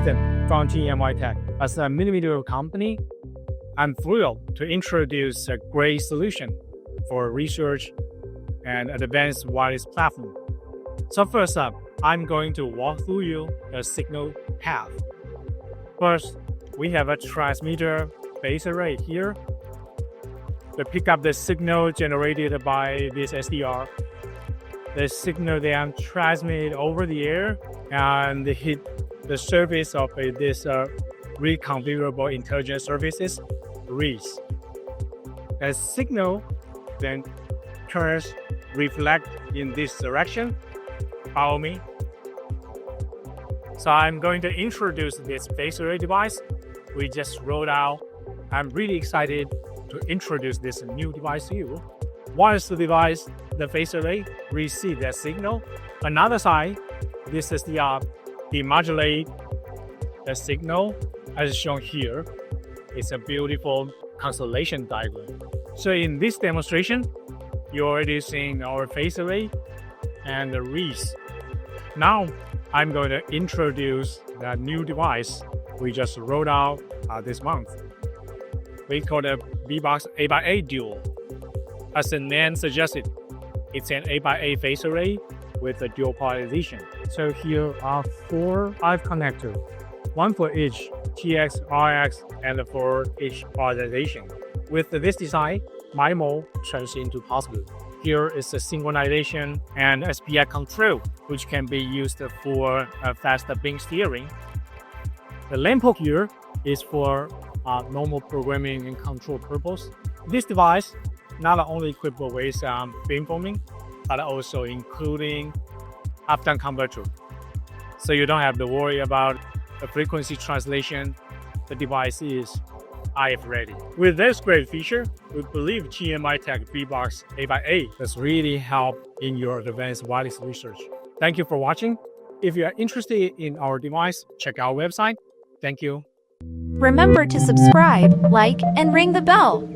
Ethan from TMYTEK. As a millimeter company, I'm thrilled to introduce a great solution for research and advanced wireless platform. So first up, I'm going to walk through you a signal path. First, we have a transmitter phase array here to pick up the signal generated by this SDR. The signal then transmit over the air and hit the surface of this Reconfigurable Intelligent Surfaces, RIS. The signal then turns, reflect in this direction. Follow me. So I'm going to introduce this phase array device we just rolled out. I'm really excited to introduce this new device to you. Once the device, the phase array, receives that signal, another side, this is the demodulate the signal as shown here. It's a beautiful constellation diagram. So in this demonstration, you're already seeing our phase array and the RIS. Now, I'm going to introduce that new device we just rolled out this month. We call it BBox 8x8 Dual. As the name suggested, it's an 8x8 phase array with a Dual-Polarization. So here are 4 5 connectors, one for each TX, RX, and for each polarization. With this design, MIMO turns into possible. Here is the synchronization and SPI control, which can be used for faster beam steering. The lamp hook here is for normal programming and control purpose. This device not only equipped with beamforming, but also including up-down converter. So you don't have to worry about the frequency translation. The device is IF ready. With this great feature, we believe TMYTEK BBox 8x8 has really helped in your advanced wireless research. Thank you for watching. If you are interested in our device, check our website. Thank you. Remember to subscribe, like, and ring the bell.